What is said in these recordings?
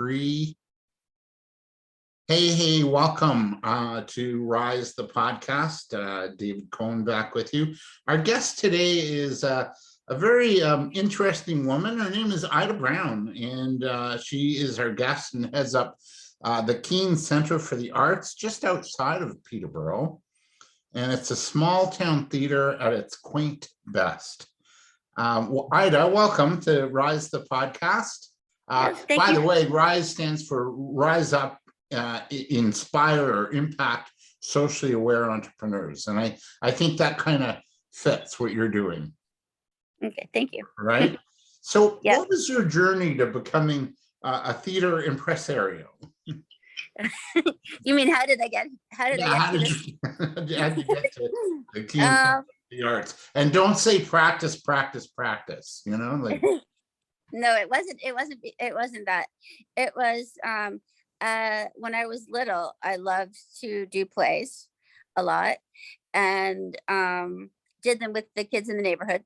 3. Hey, welcome to Rise the podcast. David Cohen back with you. Our guest today is a very interesting woman. Her name is Ida Brown, and she is our guest and heads up the Keene Centre for the Arts just outside of Peterborough. And it's a small town theater at its quaint best. Well, Ida, welcome to Rise the podcast. By the way, RISE stands for Rise Up, Inspire or Impact Socially Aware Entrepreneurs. And I think that kind of fits what you're doing. Okay, thank you. Right? So what was your journey to becoming a theater impresario? You mean how did I get to this? How did you get to the Keene Centre for the Arts? And don't say practice, you know, like No, it wasn't that. It was when I was little, I loved to do plays a lot and did them with the kids in the neighborhood.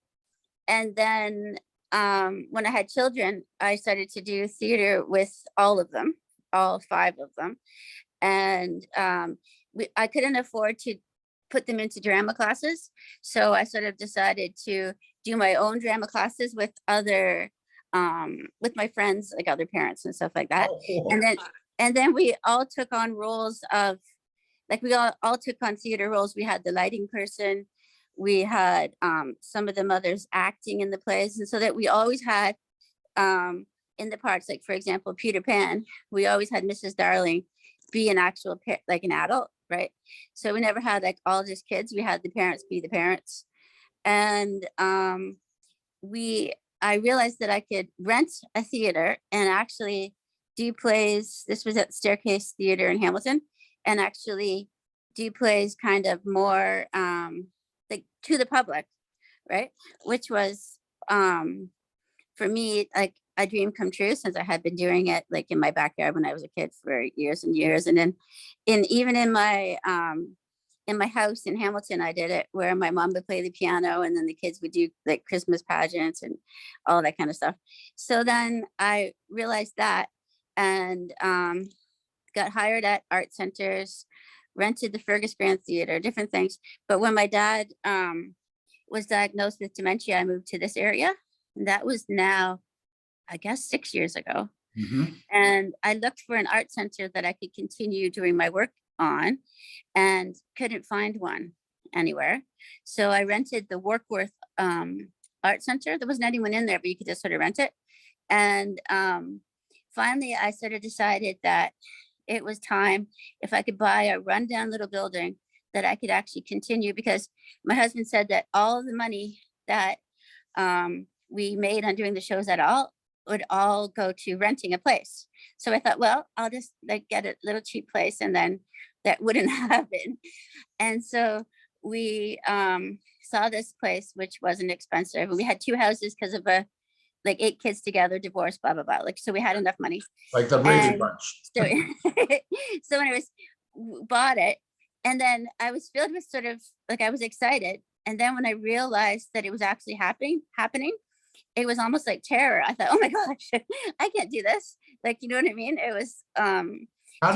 And then when I had children, I started to do theater with all of them, all 5 of them. And I couldn't afford to put them into drama classes. So I sort of decided to do my own drama classes with with my friends, like other parents and stuff like that. And then we all took on roles of, like we all took on theater roles. We had the lighting person, we had some of the mothers acting in the plays. And so that we always had in the parts, like for example, Peter Pan, we always had Mrs. Darling be an actual, like an adult, right? So we never had like all just kids. We had the parents be the parents. And I realized that I could rent a theater and actually do plays. This was at Staircase Theater in Hamilton, and actually do plays kind of more like to the public, right? Which was for me like a dream come true, since I had been doing it like in my backyard when I was a kid for years and years. And then even in my house in Hamilton, I did it where my mom would play the piano and then the kids would do like Christmas pageants and all that kind of stuff. So then I realized that and got hired at art centers, rented the Fergus Grand Theater, different things. But when my dad was diagnosed with dementia, I moved to this area. And that was now, I guess, 6 years ago. Mm-hmm. And I looked for an art center that I could continue doing my work on and couldn't find one anywhere. So I rented the Warkworth Art Center. There wasn't anyone in there, but you could just sort of rent it. And finally, I sort of decided that it was time, if I could buy a rundown little building, that I could actually continue, because my husband said that all of the money that we made on doing the shows at all would all go to renting a place. So I thought, well, I'll just like get a little cheap place, and then that wouldn't happen. And so we saw this place, which wasn't expensive. And we had 2 houses because of like 8 kids together, divorced, blah, blah, blah. Like, so we had enough money. Like the Brady Bunch. So anyways, bought it. And then I was filled with sort of like, I was excited. And then when I realized that it was actually happening, it was almost like terror. I thought, oh my gosh, I can't do this. Like, you know what I mean? It was how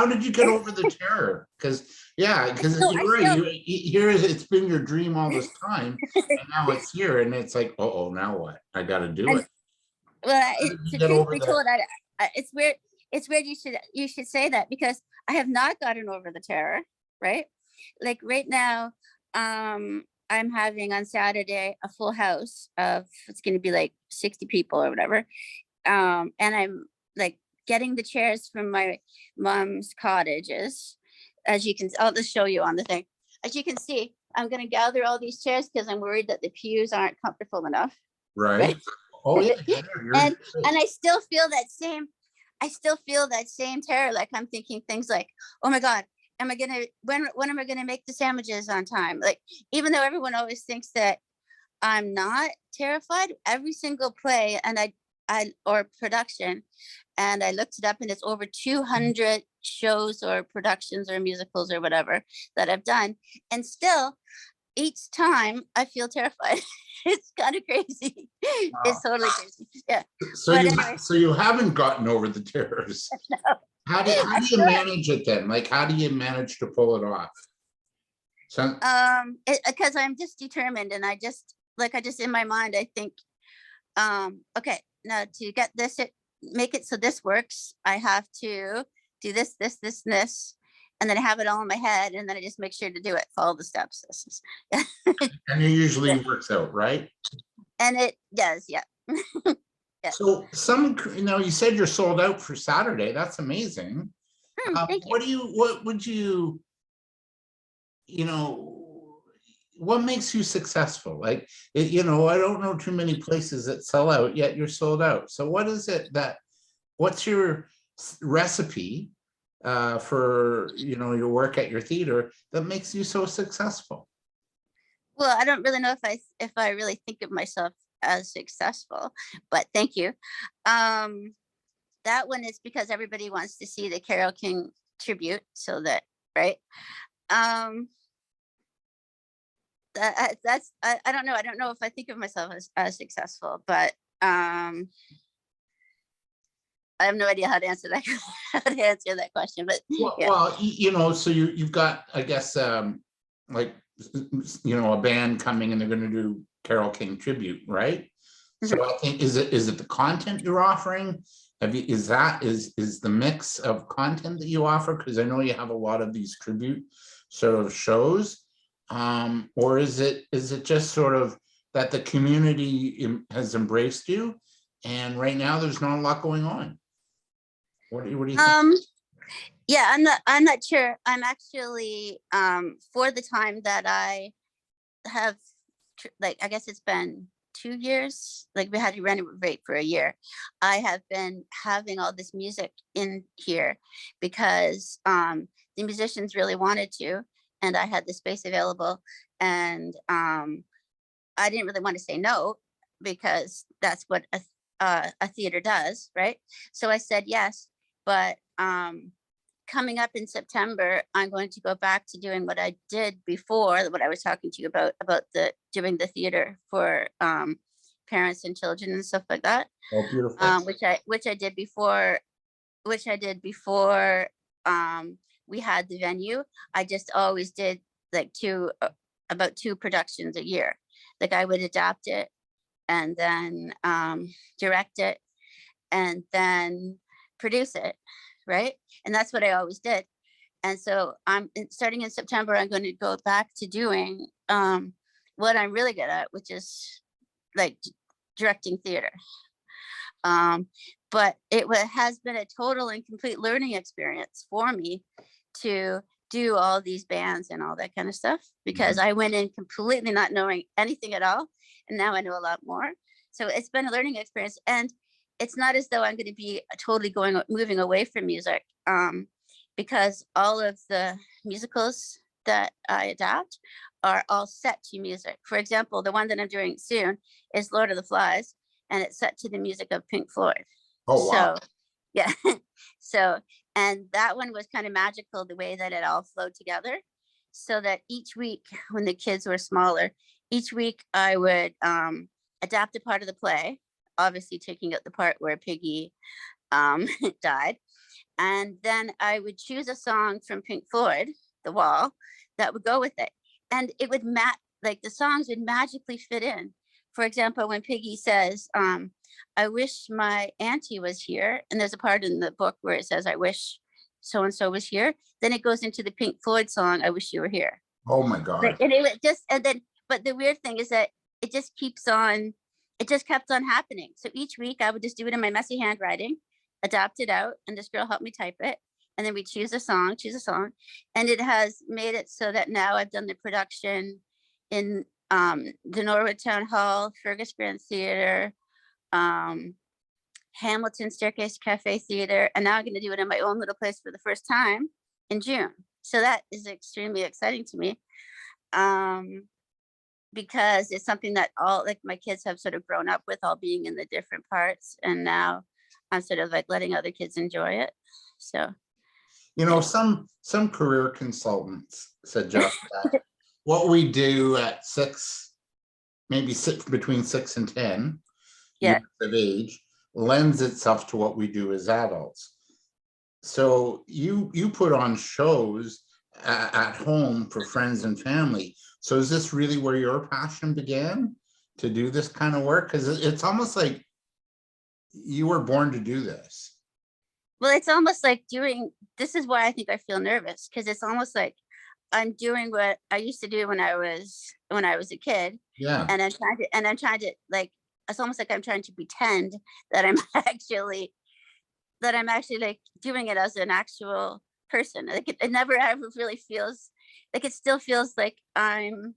did you get over the terror? Because you're right. It's been your dream all this time, and now it's here, and it's like, oh, now what? I got to do it. Well, to truth be told, it's weird. It's weird. You should say that, because I have not gotten over the terror. Right, like right now, I'm having on Saturday a full house of, it's going to be like 60 people or whatever, and I'm like getting the chairs from my mom's cottages. As you can, I'll just show you on the thing. As you can see, I'm going to gather all these chairs because I'm worried that the pews aren't comfortable enough. Right. Oh yeah. and I still feel that same terror. Like I'm thinking things like, oh my God, when am I gonna make the sandwiches on time? Like, even though everyone always thinks that I'm not terrified, every single play or production, and I looked it up, and it's over 200 shows or productions or musicals or whatever that I've done, and still each time I feel terrified. It's kind of crazy. It's totally crazy. Yeah. So But you anyway, so you haven't gotten over the terrors. no, How I do you still have, manage it then? Like, how do you manage to pull it off? So because I'm just determined, and I just in my mind, I think, okay, now to get this, make it so this works, I have to do this, this, this, and this, and then I have it all in my head, and then I just make sure to do it, follow the steps. and it usually works out, right? And it does, yeah. Yeah. So you said you're sold out for Saturday. That's amazing. Thank you. What would you know, what makes you successful? Like, I don't know too many places that sell out, yet you're sold out. So what is it what's your recipe for, your work at your theater that makes you so successful? Well, I don't really know if I really think of myself as successful, but thank you. Um, that one is because everybody wants to see the Carole King tribute, so that, right? Um, I don't know. I don't know if I think of myself as successful, but I have no idea how to answer that how to answer that question. But yeah. Well, so you've got, I guess, like, a band coming and they're going to do Carole King tribute, right? So Mhm. I think, is it the content you're offering? Is the mix of content that you offer? Because I know you have a lot of these tribute sort of shows, or is it just sort of that the community has embraced you, and right now there's not a lot going on? What do you think? Yeah, I'm not sure. I'm actually, for the time that I have, like, I guess it's been 2 years, like we had to renovate for a year. I have been having all this music in here because the musicians really wanted to, and I had the space available, and I didn't really want to say no, because that's what a theater does, right? So I said yes, but coming up in September, I'm going to go back to doing what I did before, what I was talking to you about the doing the theater for parents and children and stuff like that, Oh, beautiful. which I did before, which I did before we had the venue. I just always did like about two productions a year. Like I would adapt it, and then direct it, and then produce it, right? And that's what I always did. And so starting in September, I'm going to go back to doing what I'm really good at, which is like directing theater. But has been a total and complete learning experience for me to do all these bands and all that kind of stuff, because I went in completely not knowing anything at all, and now I know a lot more. So it's been a learning experience, and it's not as though I'm going to be totally moving away from music, because all of the musicals that I adapt are all set to music. For example, the one that I'm doing soon is Lord of the Flies, and it's set to the music of Pink Floyd. Oh, wow. So yeah. So, and that one was kind of magical, the way that it all flowed together. So that each week, when the kids were smaller, each week I would adapt a part of the play, obviously taking out the part where Piggy died. And then I would choose a song from Pink Floyd, The Wall, that would go with it. And it would like the songs would magically fit in. For example, when Piggy says, I wish my auntie was here, and there's a part in the book where it says, I wish so and so was here, then it goes into the Pink Floyd song, I Wish You Were Here. Oh my God. Like, and it would just, and then, but the weird thing is that it just keeps on, it just kept on happening. So each week I would just do it in my messy handwriting, adapt it out, and this girl helped me type it. And then we choose a song. And it has made it so that now I've done the production in the Norwood Town Hall, Fergus Grand Theatre, Hamilton Staircase Cafe Theater, and now I'm going to do it in my own little place for the first time in June. So that is extremely exciting to me, because it's something that all, like, my kids have sort of grown up with, all being in the different parts, and now I'm sort of like letting other kids enjoy it. So some career consultants suggest that what we do at 6, maybe between 6 and 10 Yeah. years of age lends itself to what we do as adults. So you put on shows at home for friends and family. So is this really where your passion began to do this kind of work? Because it's almost like you were born to do this. Well, it's almost like this is why I think I feel nervous, because it's almost like I'm doing what I used to do when I was a kid. Yeah. And I'm trying to like, it's almost like I'm trying to pretend that I'm actually like doing it as an actual person. Like it never ever really feels like, it still feels like I'm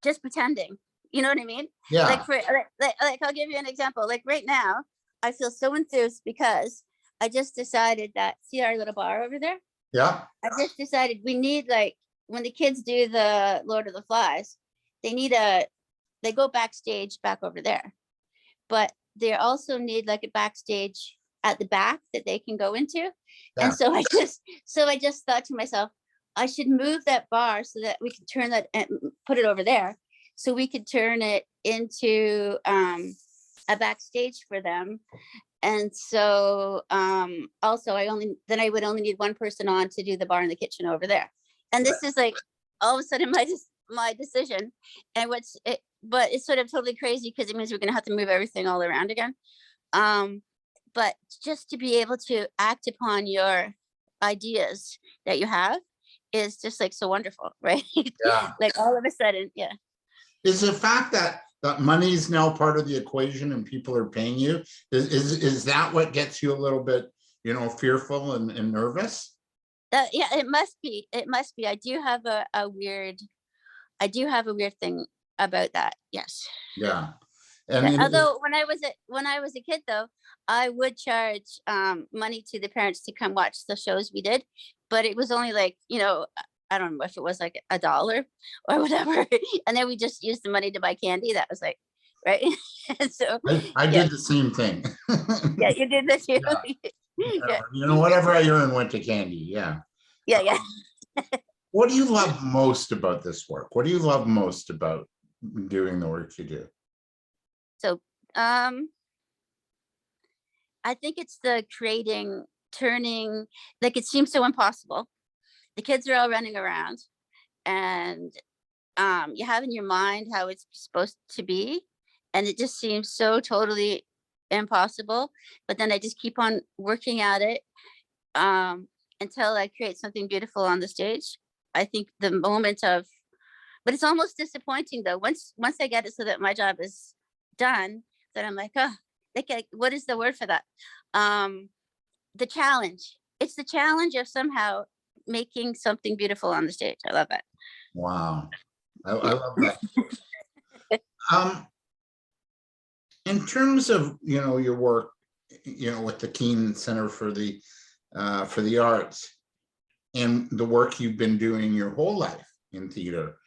just pretending. You know what I mean? Yeah. Like I'll give you an example. Like right now, I feel so enthused because I just decided that, see our little bar over there? Yeah. I just decided we need, like, when the kids do the Lord of the Flies, they go backstage back over there, but they also need like a backstage at the back that they can go into. Yeah. And so I just thought to myself, I should move that bar so that we can turn that and put it over there, so we could turn it into a backstage for them. And so also I would only need one person on to do the bar in the kitchen over there. And this is like all of a sudden my decision. And but it's sort of totally crazy because it means we're gonna have to move everything all around again. But just to be able to act upon your ideas that you have is just like so wonderful, right? Yeah. Like all of a sudden, yeah. Is the fact that money is now part of the equation and people are paying you, is that what gets you a little bit, fearful and nervous? Yeah, it must be. It must be. I do have a weird thing about that. Yes. Yeah. Yeah. And Although when I was a kid though, I would charge money to the parents to come watch the shows we did, but it was only like, I don't know if it was like $1 or whatever. And then we just used the money to buy candy. That was like, right. And so I yeah. did the same thing. Yeah, you did that too. Yeah. Yeah. Whatever I earned went to candy. Yeah. Yeah. Yeah. What do you love most about this work? What do you love most about doing the work you do? So I think it's the turning, like it seems so impossible. The kids are all running around, and you have in your mind how it's supposed to be, and it just seems so totally impossible. But then I just keep on working at it until I create something beautiful on the stage. I think the moment of, but it's almost disappointing though. Once I get it so that my job is done, then I'm like, oh, what is the word for that? The challenge. It's the challenge of somehow making something beautiful on the stage. I love it. Wow. I love that. In terms of, your work, with the Keene Centre for the Arts and the work you've been doing your whole life in theater,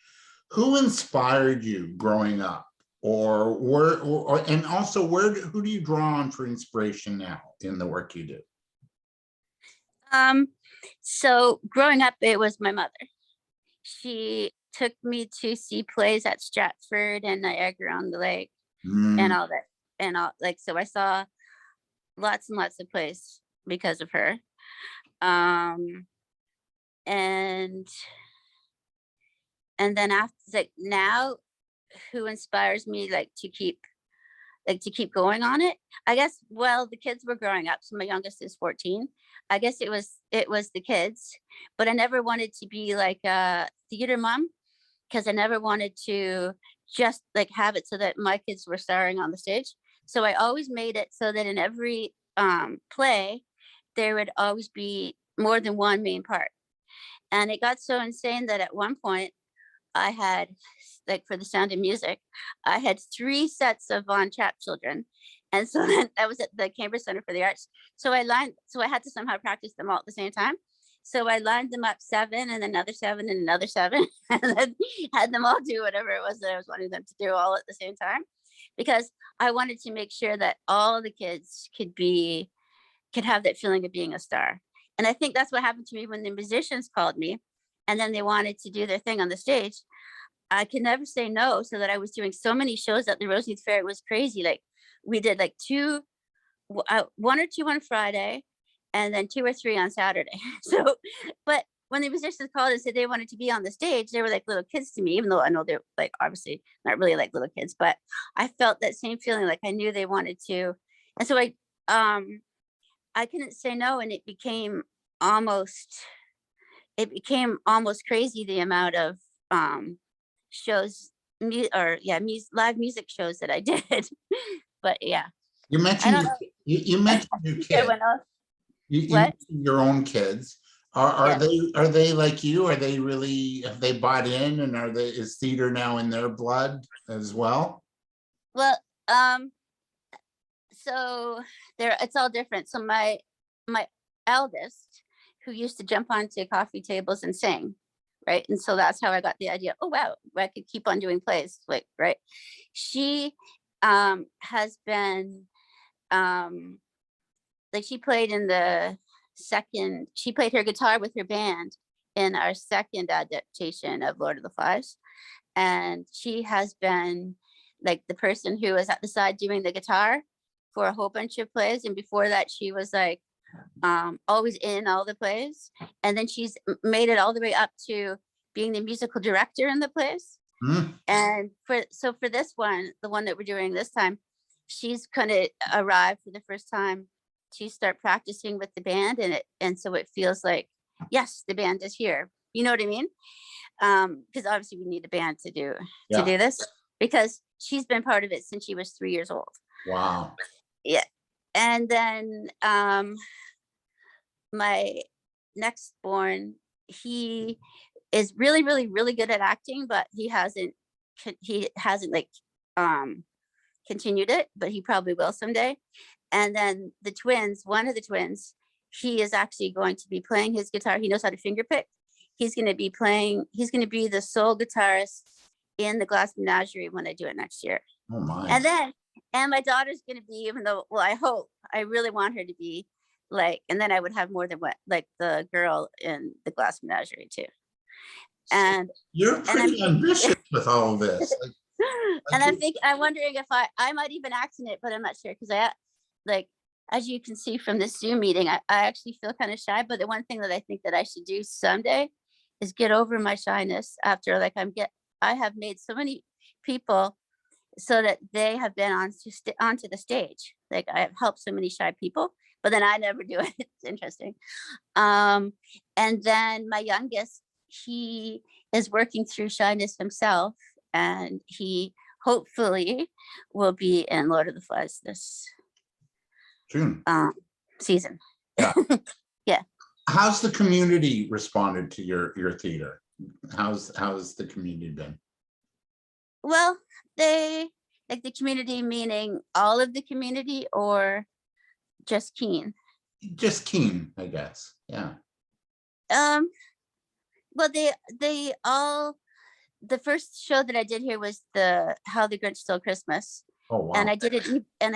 who inspired you growing up? And also who do you draw on for inspiration now in the work you do? So growing up, it was my mother. She took me to see plays at Stratford and Niagara-on-the-Lake and all that. And all, like, so I saw lots and lots of plays because of her. And then after, like, now, who inspires me to keep going on it, I guess, well, the kids were growing up, so my youngest is 14. I guess it was the kids, but I never wanted to be like a theater mom, because I never wanted to just like have it so that my kids were starring on the stage. So I always made it so that in every play there would always be more than one main part. And it got so insane that at one point I had, like, for The Sound of Music, I had 3 sets of Von Trapp children. And so then I was at the Keene Centre for the Arts. So I had to somehow practice them all at the same time. So I lined them up 7 and another 7 and another 7, and then had them all do whatever it was that I was wanting them to do all at the same time, because I wanted to make sure that all the kids could have that feeling of being a star. And I think that's what happened to me when the musicians called me and then they wanted to do their thing on the stage, I could never say no. So that I was doing so many shows at the Rosemead Fair, it was crazy. Like we did like one or two on Friday, and then two or three on Saturday. So, but when the musicians called and said they wanted to be on the stage, they were like little kids to me, even though I know they're like obviously not really like little kids, but I felt that same feeling, like I knew they wanted to. And so I couldn't say no, and almost it became almost crazy, the amount of shows, live music shows that I did. But yeah, You I mentioned don't know. you mentioned your I think kids. everyone else. You What? mentioned your own kids. Are Yeah. they like you? Are they really, have they bought in, and is theater now in their blood as well? Well, so it's all different. So my eldest, who used to jump onto coffee tables and sing, right? And so that's how I got the idea. Oh wow, I could keep on doing plays, like, right? She has been like, she played in she played her guitar with her band in our second adaptation of Lord of the Flies. And she has been like the person who was at the side doing the guitar for a whole bunch of plays. And before that, she was like always in all the plays. And then she's made it all the way up to being the musical director in the plays. Hmm. And for this one, the one that we're doing this time, she's gonna arrive for the first time to start practicing with the band, and so it feels like, yes, the band is here. You know what I mean? Because obviously we need a band to do Yeah. this, because she's been part of it since she was 3 years old. Wow. Yeah. And then my next born, he is really, really, really good at acting, but he hasn't like continued it, but he probably will someday. And then the twins, one of the twins, he is actually going to be playing his guitar. He knows how to finger pick. He's going to be the sole guitarist in the Glass Menagerie when I do it next year. Oh my. And my daughter's going to be, even though, well, I really want her to be like, and then I would have more than like the girl in the Glass Menagerie too. And You're pretty ambitious with all of this. and I'm wondering if I might even act in it, but I'm not sure, because like, as you can see from this Zoom meeting, I actually feel kind of shy. But the one thing that I think that I should do someday is get over my shyness after, like, I have made so many people so that they have been onto the stage. Like, I have helped so many shy people, but then I never do it. It's interesting. And then my youngest, he is working through shyness himself, and he hopefully will be in Lord of the Flies this June. season. Yeah. Yeah. How's the community responded to your theater? How's the community been? Well, they like the community, meaning all of the community, or just Keene? Just Keene, I guess. Yeah. Well, they all, the first show that I did here was the How the Grinch Stole Christmas. Oh wow. And I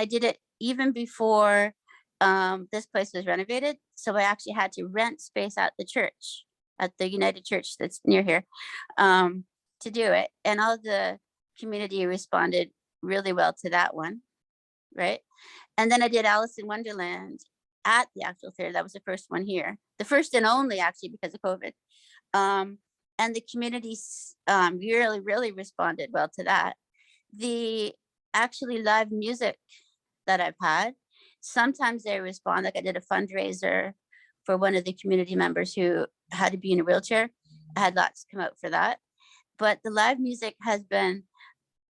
did it even before this place was renovated. So I actually had to rent space at the church, at the United Church that's near here, to do it. And all the community responded really well to that one, right? And then I did Alice in Wonderland at the actual theater. That was the first one here, the first and only, actually, because of COVID. And the communities really, really responded well to that. The actually live music that I've had, sometimes they respond. Like, I did a fundraiser for one of the community members who had to be in a wheelchair. I had lots come out for that. But the live music has been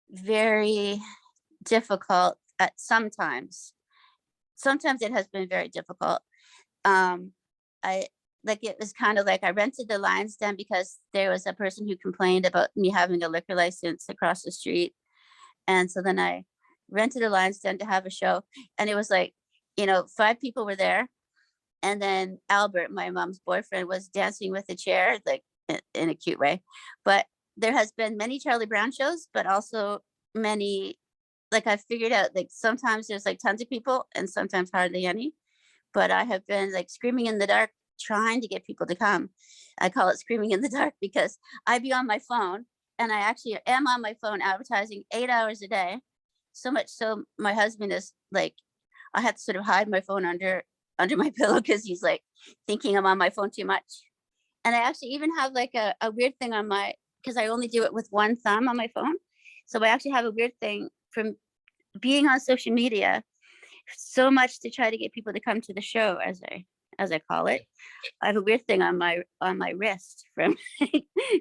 very difficult at sometimes. Sometimes it has been very difficult. It was kind of like I rented the Lions Den because there was a person who complained about me having a liquor license across the street. And so then I rented a Lions Den to have a show. And it was like, 5 people were there. And then Albert, my mom's boyfriend, was dancing with a chair, like in a cute way. But there has been many Charlie Brown shows, but also many, like, I figured out, like, sometimes there's like tons of people and sometimes hardly any. But I have been like screaming in the dark trying to get people to come. I call it screaming in the dark, because I'd be on my phone, and I actually am on my phone advertising 8 hours a day. So much so my husband is like, I have to sort of hide my phone under my pillow, because he's like thinking I'm on my phone too much. And I actually even have like a weird thing on my, because I only do it with one thumb on my phone. So I actually have a weird thing from being on social media so much to try to get people to come to the show, as I call it. I have a weird thing on my wrist from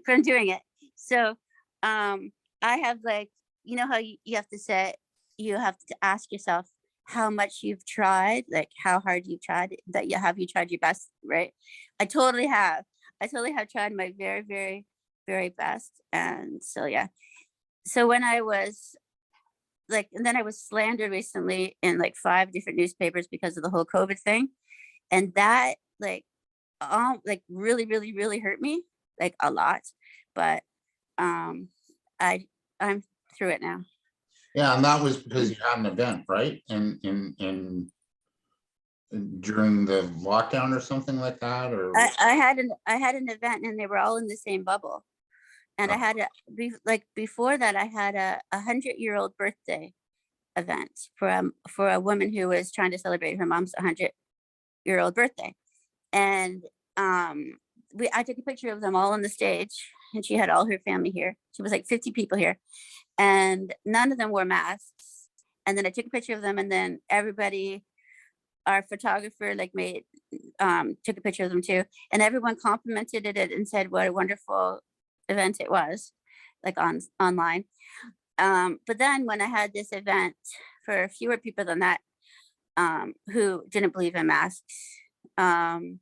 from doing it. So I have like, you know how you have to say, you have to ask yourself how much you've tried, like how hard you've tried, that you tried your best, right? I totally have. I totally have tried my very, very, very best. And so yeah. So when I was like, and then I was slandered recently in like 5 different newspapers because of the whole COVID thing. And that like really, really, really hurt me, like a lot. But um I'm through it now. Yeah, and that was because you had an event, right? During the lockdown or something like that, or I had an event, and they were all in the same bubble. And I had like before that, I had a 100-year-old birthday event for a woman who was trying to celebrate her mom's 100-year-old birthday. And I took a picture of them all on the stage, and she had all her family here. She was like 50 people here, and none of them wore masks. And then I took a picture of them, and then everybody, our photographer, like made took a picture of them too, and everyone complimented it and said what a wonderful event it was, like online. But then when I had this event for fewer people than that, who didn't believe in masks, and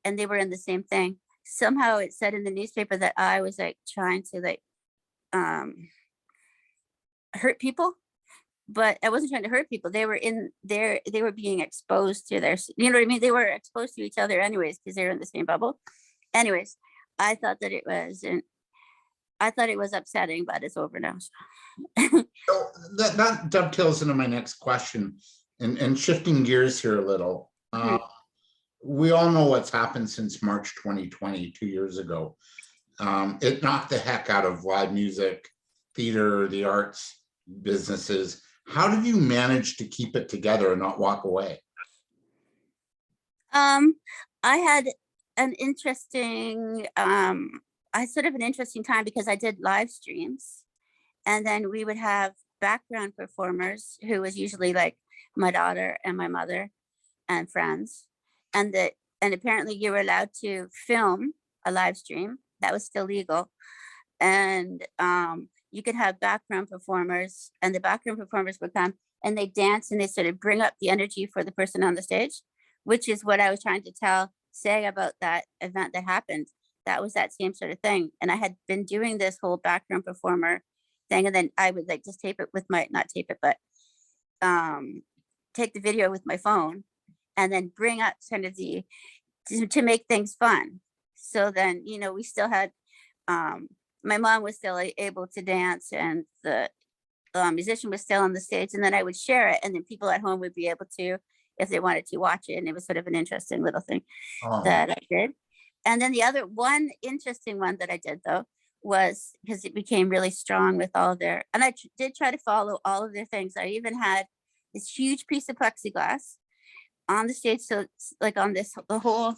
they were in the same thing. Somehow it said in the newspaper that I was like trying to like hurt people, but I wasn't trying to hurt people. They were in there, they were being exposed to their, you know what I mean? They were exposed to each other anyways, because they were in the same bubble. Anyways, I thought it was upsetting, but it's over now. so that dovetails into my next question, and shifting gears here a little. We all know what's happened since March 2020, 2 years ago. It knocked the heck out of live music, theater, the arts, businesses. How did you manage to keep it together and not walk away? I had an interesting, I sort of an interesting time, because I did live streams, and then we would have background performers who was usually like my daughter and my mother and friends. And apparently you were allowed to film a live stream. That was still legal. And you could have background performers, and the background performers would come and they dance, and they sort of bring up the energy for the person on the stage, which is what I was trying to say about that event that happened. That was that same sort of thing. And I had been doing this whole background performer thing, and then I would like just tape it with my, not tape it, but take the video with my phone, and then bring up kind of to make things fun. So then, you know, we still had, my mom was still able to dance, and the musician was still on the stage, and then I would share it, and then people at home would be able to, if they wanted to, watch it. And it was sort of an interesting little thing that I did. And then the other one interesting one that I did though was, because it became really strong with all their, and I did try to follow all of their things. I even had this huge piece of plexiglass on the stage, so it's like on the whole,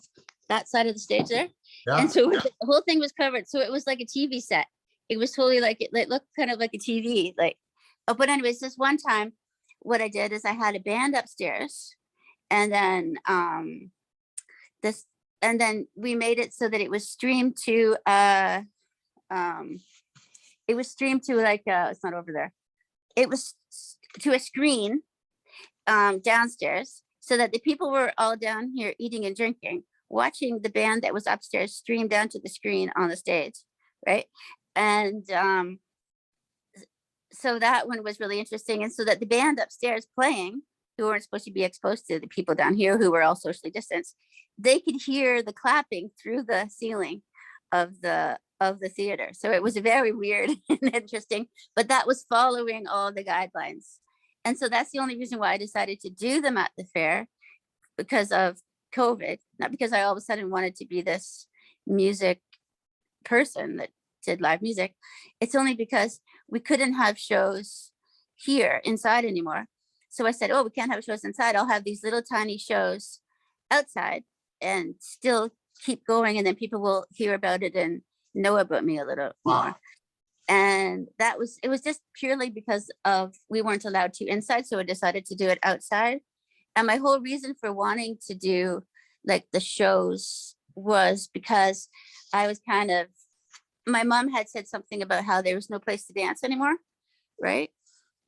that side of the stage there. Yeah. And so the whole thing was covered, so it was like a TV set. It was totally like, it looked kind of like a TV, like. Oh, but anyways, this one time what I did is I had a band upstairs, and then we made it so that it was streamed to like it's not over there, it was to a screen downstairs, so that the people were all down here eating and drinking, watching the band that was upstairs stream down to the screen on the stage, right? And so that one was really interesting. And so that the band upstairs playing, who weren't supposed to be exposed to the people down here who were all socially distanced, they could hear the clapping through the ceiling of the theater. So it was very weird and interesting, but that was following all the guidelines. And so that's the only reason why I decided to do them at the fair, because of COVID, not because I all of a sudden wanted to be this music person that did live music. It's only because we couldn't have shows here inside anymore. So I said, oh, we can't have shows inside. I'll have these little tiny shows outside and still keep going. And then people will hear about it and know about me a little more. Wow. And it was just purely because of we weren't allowed to inside. So I decided to do it outside. And my whole reason for wanting to do like the shows was because I was kind of, my mom had said something about how there was no place to dance anymore, right?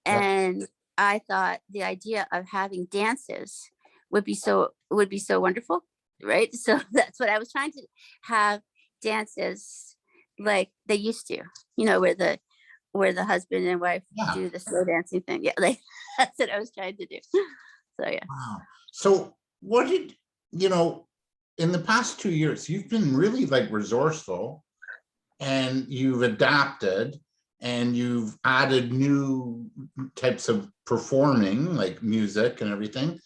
Yeah. And I thought the idea of having dances would be so wonderful, right? So that's what I was trying to have, dances like they used to, where the husband and wife Yeah. do the slow dancing thing. Yeah, like that's what I was trying to do. So yeah. Wow. So what did, in the past 2 years, you've been really like resourceful, and you've adapted, and you've added new types of performing, like music and everything.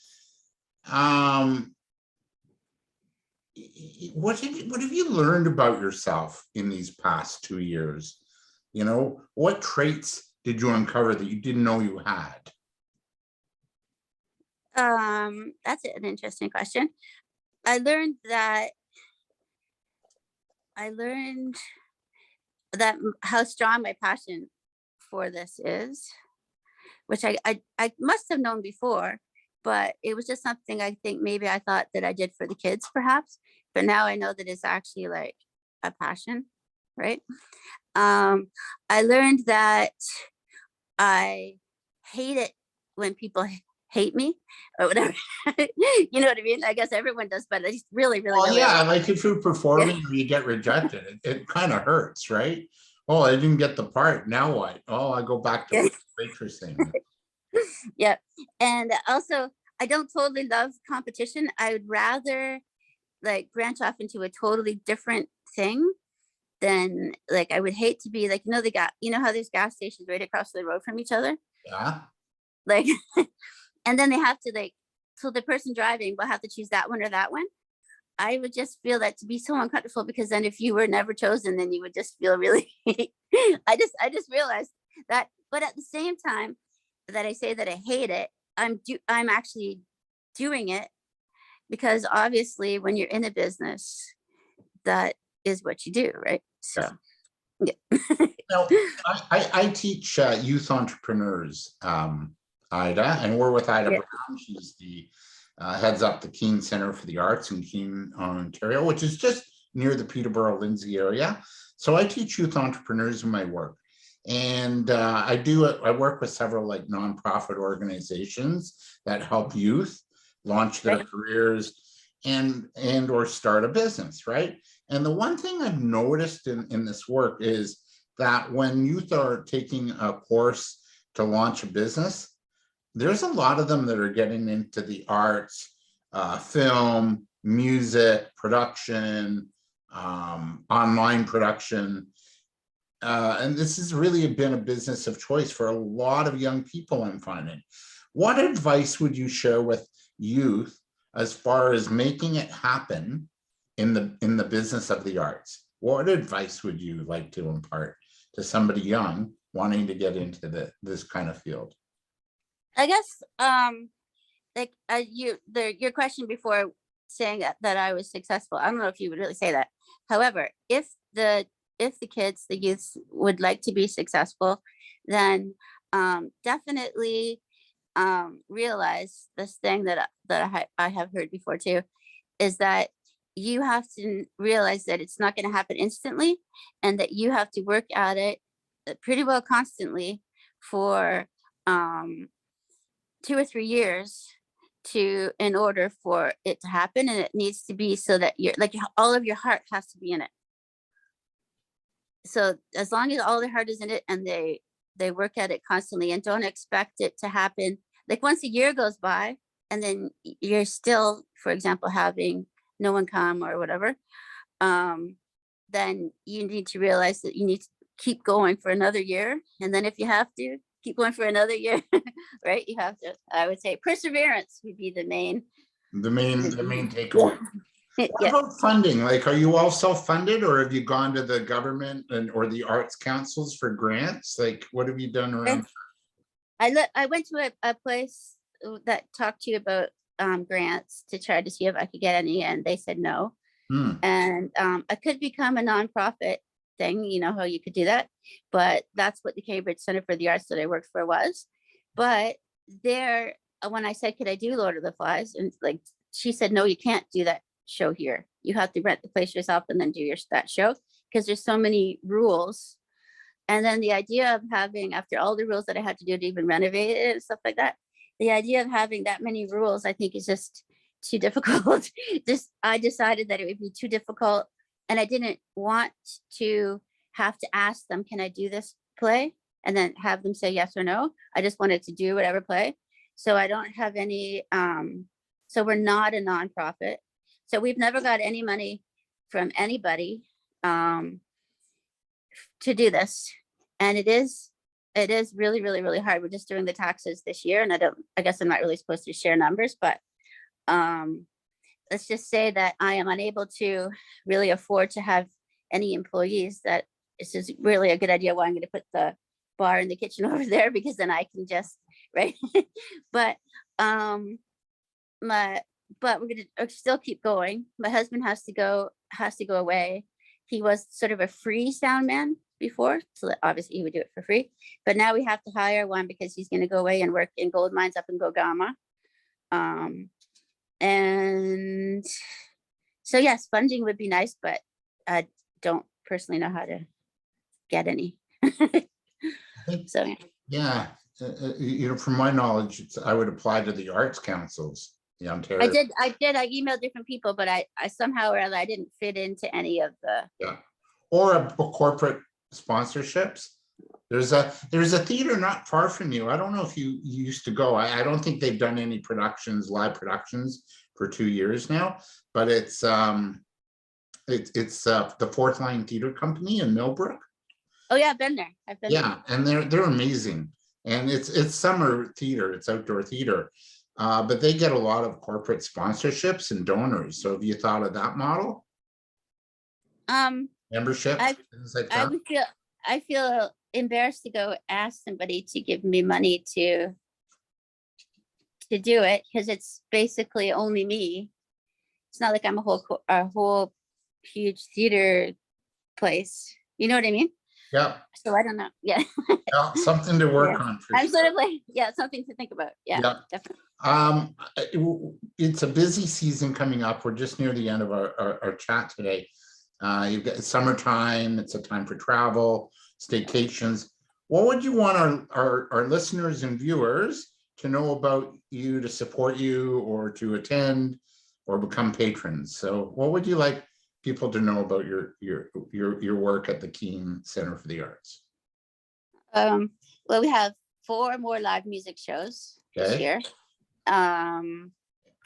What have you learned about yourself in these past 2 years? What traits did you uncover that you didn't know you had? That's an interesting question. I learned that how strong my passion for this is, which I must have known before, but it was just something I think maybe I thought that I did for the kids perhaps, but now I know that it's actually like a passion, right? I learned that I hate it when people hate me or whatever. You know what I mean? I guess everyone does, but it's really, really, Well, really. yeah, like if you're performing or you get rejected, it kind of hurts, right? Oh, I didn't get the part. Now what? Oh, I go back to waitressing. Yeah. And also, I don't totally love competition. I would rather like branch off into a totally different thing than like I would hate to be like, how there's gas stations right across the road from each other. Yeah. Like, and then they have to so the person driving will have to choose that one or that one. I would just feel that to be so uncomfortable, because then if you were never chosen, then you would just feel really, I just realized that, but at the same time that I say that I hate it, I'm actually doing it because obviously when you're in a business, that is what you do, right? So, yeah. Now, I teach youth entrepreneurs, Ida, and we're with Ida Yeah. Brown. She's the heads up the Keene Centre for the Arts in Keene, Ontario, which is just near the Peterborough-Lindsay area. So I teach youth entrepreneurs in my work. And I work with several like nonprofit organizations that help youth launch their careers and or start a business, right? And the one thing I've noticed in this work is that when youth are taking a course to launch a business, there's a lot of them that are getting into the arts, film, music, production, online production. And this has really been a business of choice for a lot of young people, I'm finding. What advice would you share with youth as far as making it happen in the business of the arts? What advice would you like to impart to somebody young wanting to get into this kind of field? I guess like your question before saying that I was successful, I don't know if you would really say that. However, if the kids, the youth would like to be successful, then definitely realize this thing that I have heard before too, is that you have to realize that it's not going to happen instantly, and that you have to work at it pretty well constantly for 2 or 3 years in order for it to happen. And it needs to be so that all of your heart has to be in it. So as long as all their heart is in it and they work at it constantly, and don't expect it to happen like once a year goes by and then you're still, for example, having no one come or whatever, then you need to realize that you need to keep going for another year. And then if you have to keep going for another year, right, you have to, I would say perseverance would be the main the main Yeah. takeaway. What Yes. about funding? Like, are you all self-funded, or have you gone to the government or the arts councils for grants? Like, what have you done around? I went to a place that talked to you about grants to try to see if I could get any, and they said no. Hmm. And I could become a nonprofit thing, you know how you could do that, but that's what the Cambridge Centre for the Arts that I worked for was. But there, when I said, could I do Lord of the Flies? And like, she said, no, you can't do that show here. You have to rent the place yourself and then do that show, because there's so many rules. And then the idea of having, after all the rules that I had to do to even renovate it and stuff like that, the idea of having that many rules, I think, is just too difficult. I decided that it would be too difficult, and I didn't want to have to ask them, can I do this play? And then have them say yes or no. I just wanted to do whatever play. So I don't have any, so we're not a nonprofit. So we've never got any money from anybody to do this. And it is really, really, really hard. We're just doing the taxes this year. And I guess I'm not really supposed to share numbers, but let's just say that I am unable to really afford to have any employees. That this is really a good idea why I'm going to put the bar in the kitchen over there, because then I can just, right. But but we're going to still keep going. My husband has to go away. He was sort of a free sound man before, so that obviously he would do it for free. But now we have to hire one because he's going to go away and work in gold mines up in Gogama. And so yes, funding would be nice, but I don't personally know how to get any. So Yeah, from my knowledge, I would apply to the arts councils, the Ontario. I emailed different people, but I somehow or other I didn't fit into any of the. Yeah, or a corporate sponsorships. There's a theater not far from you. I don't know if you used to go. I don't think they've done any live productions for 2 years now, but it's the Fourth Line Theater Company in Millbrook. Oh yeah, I've been there. Yeah, and they're amazing. And it's summer theater, it's outdoor theater. But they get a lot of corporate sponsorships and donors. So have you thought of that model? Membership, things like that? I feel embarrassed to go ask somebody to give me money to do it, because it's basically only me. It's not like I'm a whole huge theater place. You know what I mean? Yeah. So I don't know. Yeah. Yeah, something to work on. I'm sort of like, something to think about. Yeah, definitely. It's a busy season coming up. We're just near the end of our chat today. You've got summertime. It's a time for travel, staycations. What would you want our listeners and viewers to know about you, to support you, or to attend, or become patrons? So what would you like people to know about your work at the Keene Centre for the Arts? Well, we have 4 more live music shows this year.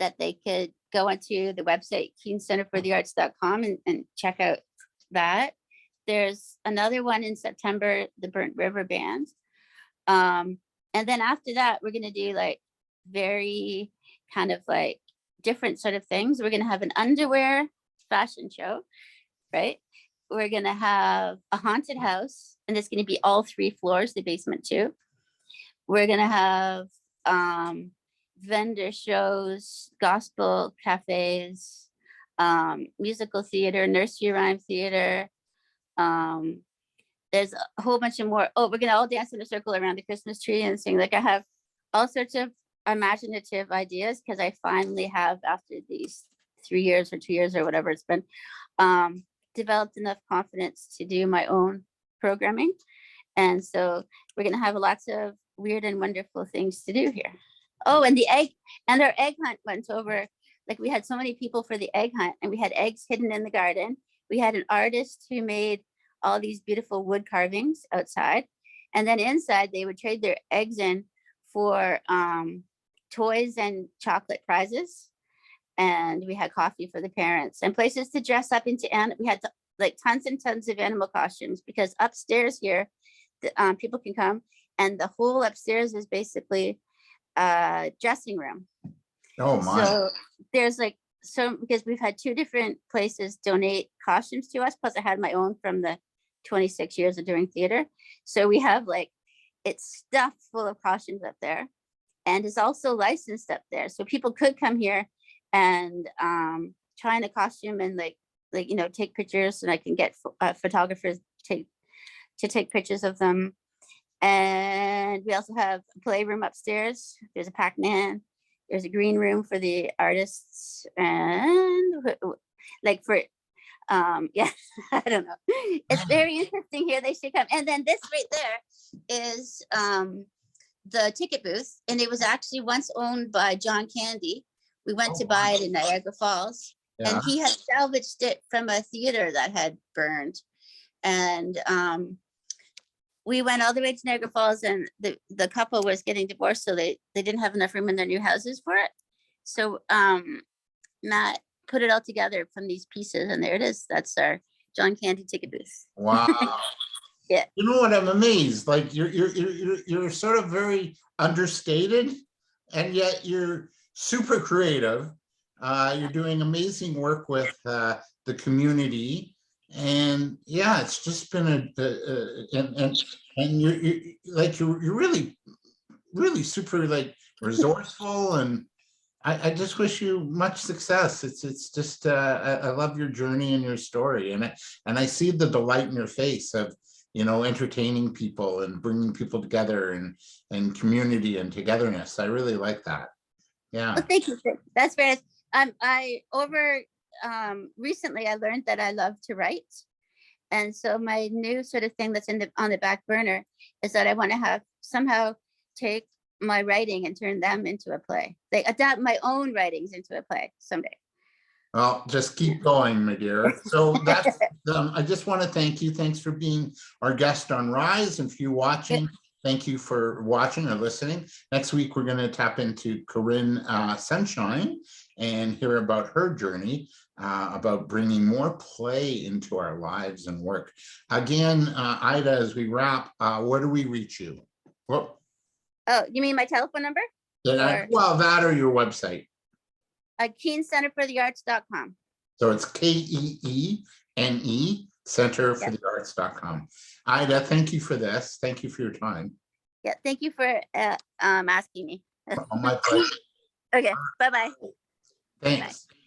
That they could go onto the website keencenterforthearts.com and check out that. There's another one in September, the Burnt River Band. And then after that, we're going to do like very kind of like different sort of things. We're going to have an underwear fashion show, right? We're going to have a haunted house, and it's going to be all 3 floors, the basement too. We're going to have vendor shows, gospel cafes, musical theater, nursery rhyme theater. There's a whole bunch of more. Oh, we're going to all dance in a circle around the Christmas tree and sing. Like, I have all sorts of imaginative ideas, because I finally have, after these 3 years or 2 years or whatever it's been, developed enough confidence to do my own programming. And so we're going to have lots of weird and wonderful things to do here. Oh, and our egg hunt went over. Like, we had so many people for the egg hunt, and we had eggs hidden in the garden. We had an artist who made all these beautiful wood carvings outside, and then inside they would trade their eggs in for toys and chocolate prizes. And we had coffee for the parents and places to dress up into. And we had like tons and tons of animal costumes, because upstairs here, people can come, and the whole upstairs is basically a dressing room. Oh, my. So there's like, so because we've had 2 different places donate costumes to us, plus I had my own from the 26 years of doing theater. So we have like, it's stuffed full of costumes up there, and it's also licensed up there. So people could come here and try in a costume and like take pictures, and I can get photographers to take pictures of them. And we also have a playroom upstairs. There's a Pac-Man. There's a green room for the artists, and like for yeah, I don't know. It's very interesting here. They should come. And then this right there is the ticket booth, and it was actually once owned by John Candy. We went to buy it in Niagara Falls, Yeah. and he had salvaged it from a theater that had burned. And we went all the way to Niagara Falls, and the couple was getting divorced, so they didn't have enough room in their new houses for it. So Matt put it all together from these pieces, and there it is. That's our John Candy ticket booth. Wow. Yeah. You know what? I'm amazed. Like you're sort of very understated, and yet you're super creative. You're doing amazing work with the community, and yeah, it's just been and you're really super like resourceful, and I just wish you much success. It's just I love your journey and your story, and I see the delight in your face of entertaining people and bringing people together and community and togetherness. I really like that. Yeah. Well, thank you. That's very. I over recently I learned that I love to write, and so my new sort of thing that's on the back burner is that I want to have somehow take my writing and turn them into a play. They adapt my own writings into a play someday. Well, just keep going, my dear. So that's, I just want to thank you. Thanks for being our guest on Rise. And for you watching, thank you for watching or listening. Next week, we're going to tap into Corinne Sunshine and hear about her journey, about bringing more play into our lives and work. Again, Ida, as we wrap, where do we reach you? Well, oh, you mean my telephone number? Well, that or your website. Keene Centre for the Arts.com. So it's KEENE Center for the Arts.com. Ida, thank you for this. Thank you for your time. Yeah, thank you for asking me. Oh, my pleasure. Okay, bye-bye. Thanks.